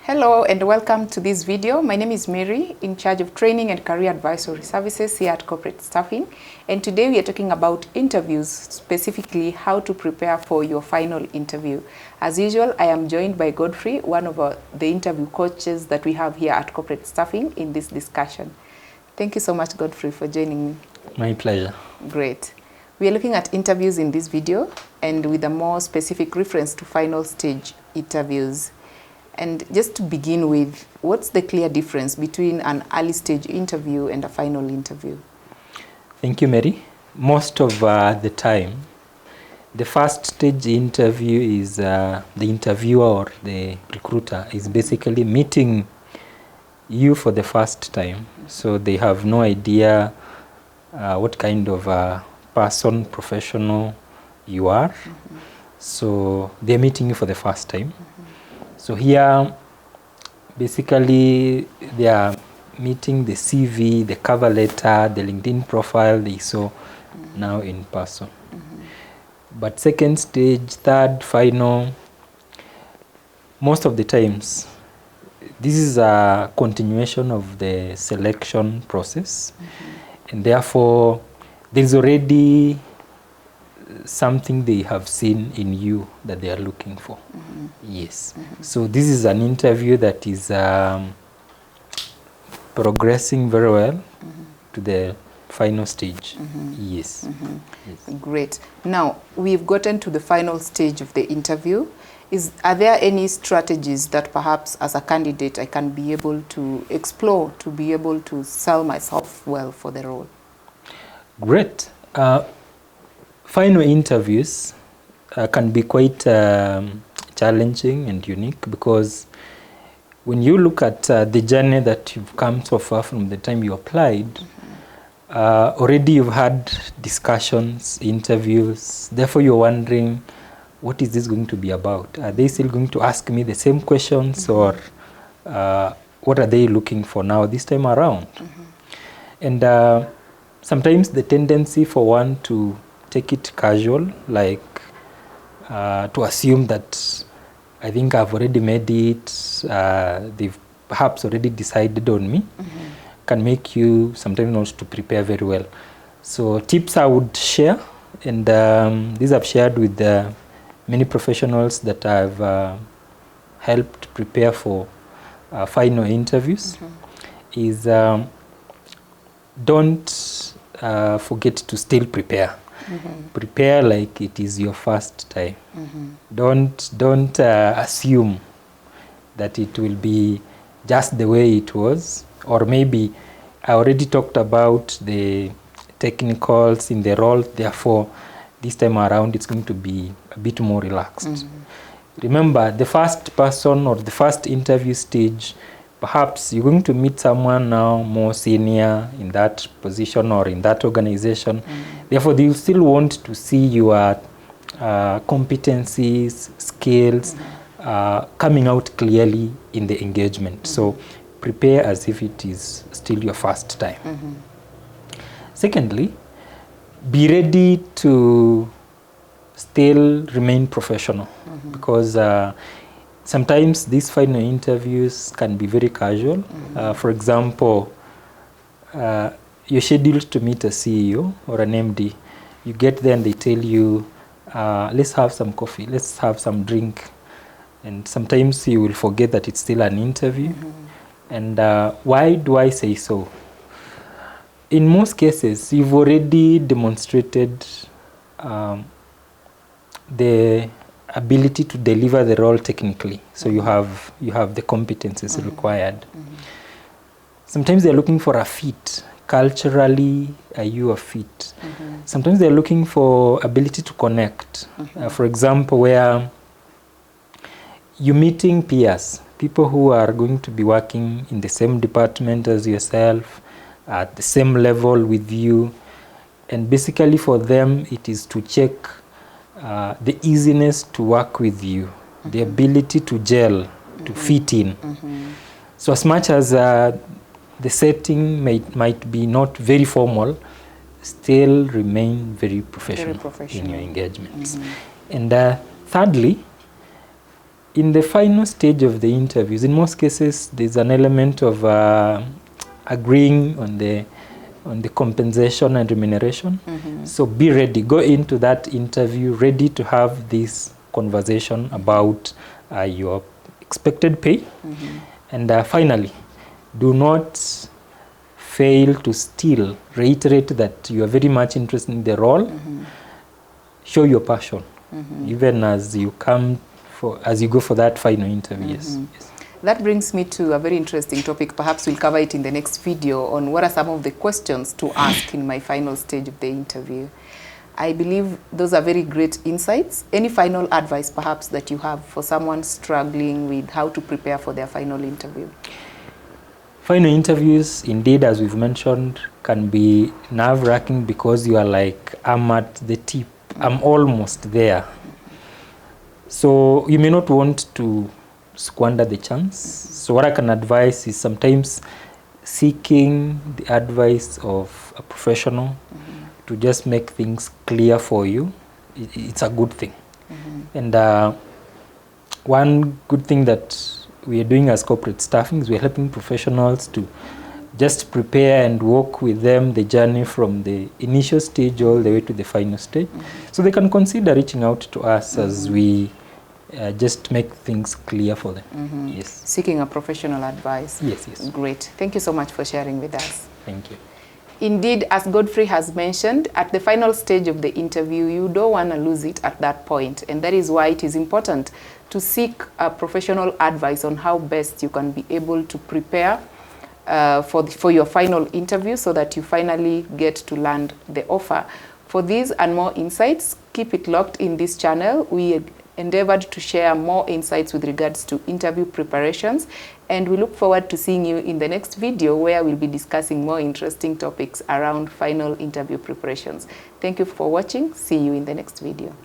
Hello and welcome to this video. My name is Mary, in charge of training and career advisory services here at Corporate Staffing. And today we are talking about interviews, specifically how to prepare for your final interview. As usual, I am joined by Godfrey, one of the interview coaches that we have here at Corporate Staffing in this discussion. Thank you so much, Godfrey, for joining me. My pleasure. Great. We are looking at interviews in this video and with a more specific reference to final stage interviews. And just to begin with, what's the clear difference between an early stage interview and a final interview? Thank you, Mary. Most of the time, the first stage interview is the interviewer or the recruiter is basically meeting you for the first time. So they have no idea what kind of person, professional you are. Mm-hmm. So they're meeting you for the first time. Mm-hmm. So here, basically, they are meeting the CV, the cover letter, the LinkedIn profile they saw now in person. Mm-hmm. But second stage, third, final, most of the times, this is a continuation of the selection process. Mm-hmm. And therefore, there's already something they have seen in you that they are looking for. Mm-hmm. Yes. Mm-hmm. So this is an interview that is progressing very well mm-hmm. to the final stage. Mm-hmm. Yes. Mm-hmm. Yes. Great. Now, we've gotten to the final stage of the interview. Are there any strategies that perhaps as a candidate I can be able to explore to be able to sell myself well for the role? Great. Final interviews can be quite challenging and unique because when you look at the journey that you've come so far from the time you applied, mm-hmm. Already you've had discussions, interviews, therefore you're wondering, what is this going to be about? Are they still going to ask me the same questions mm-hmm. or what are they looking for now this time around? Mm-hmm. And sometimes the tendency for one to take it casual, like to assume that I think I've already made it, they've perhaps already decided on me, mm-hmm. can make you sometimes not to prepare very well. So tips I would share, and these I've shared with many professionals that I've helped prepare for final interviews, mm-hmm. is don't forget to still prepare. Mm-hmm. Prepare like it is your first time. Mm-hmm. Don't assume that it will be just the way it was, or maybe I already talked about the technicals in the role, therefore this time around it's going to be a bit more relaxed. Mm-hmm. Remember, the first person or the first interview stage, perhaps you're going to meet someone now more senior in that position or in that organization. Mm-hmm. Therefore, they still want to see your competencies, skills mm-hmm. Coming out clearly in the engagement. Mm-hmm. So prepare as if it is still your first time. Mm-hmm. Secondly, be ready to still remain professional mm-hmm. because sometimes these final interviews can be very casual. Mm-hmm. For example, you're scheduled to meet a CEO or an MD. You get there and they tell you, let's have some coffee, let's have some drink. And sometimes you will forget that it's still an interview. Mm-hmm. And why do I say so? In most cases, you've already demonstrated the ability to deliver the role technically. So mm-hmm. you have the competencies mm-hmm. required. Mm-hmm. Sometimes they're looking for a fit. Culturally, are you a fit? Mm-hmm. Sometimes they're looking for ability to connect. Mm-hmm. For example, where you're meeting peers, people who are going to be working in the same department as yourself, at the same level with you. And basically for them, it is to check the easiness to work with you, mm-hmm. the ability to gel, mm-hmm. to fit in. Mm-hmm. So as much as the setting might be not very formal, still remain very professional in your engagements. Mm-hmm. And thirdly, in the final stage of the interviews, in most cases, there's an element of agreeing on the compensation and remuneration. So be ready. Go into that interview ready to have this conversation about your expected pay. And finally, do not fail to still reiterate that you are very much interested in the role. Show your passion, even as you go for that final interview. Yes. That brings me to a very interesting topic. Perhaps we'll cover it in the next video on what are some of the questions to ask in my final stage of the interview. I believe those are very great insights. Any final advice perhaps that you have for someone struggling with how to prepare for their final interview? Final interviews, indeed, as we've mentioned, can be nerve-wracking because you are like, I'm at the tip, I'm almost there. So you may not want to squander the chance. So what I can advise is sometimes seeking the advice of a professional to just make things clear for you. It's a good thing. And one good thing that we are doing as corporate staffing is we're helping professionals to just prepare and walk with them the journey from the initial stage all the way to the final stage. So they can consider reaching out to us as we just make things clear for them. Yes. Seeking a professional advice. Yes. Great. Thank you so much for sharing with us. Thank you. Indeed, as Godfrey has mentioned, at the final stage of the interview, you don't want to lose it at that point. And that is why it is important to seek a professional advice on how best you can be able to prepare for your final interview so that you finally get to land the offer. For these and more insights, keep it locked in this channel. We endeavored to share more insights with regards to interview preparations, and we look forward to seeing you in the next video where we'll be discussing more interesting topics around final interview preparations. Thank you for watching. See you in the next video.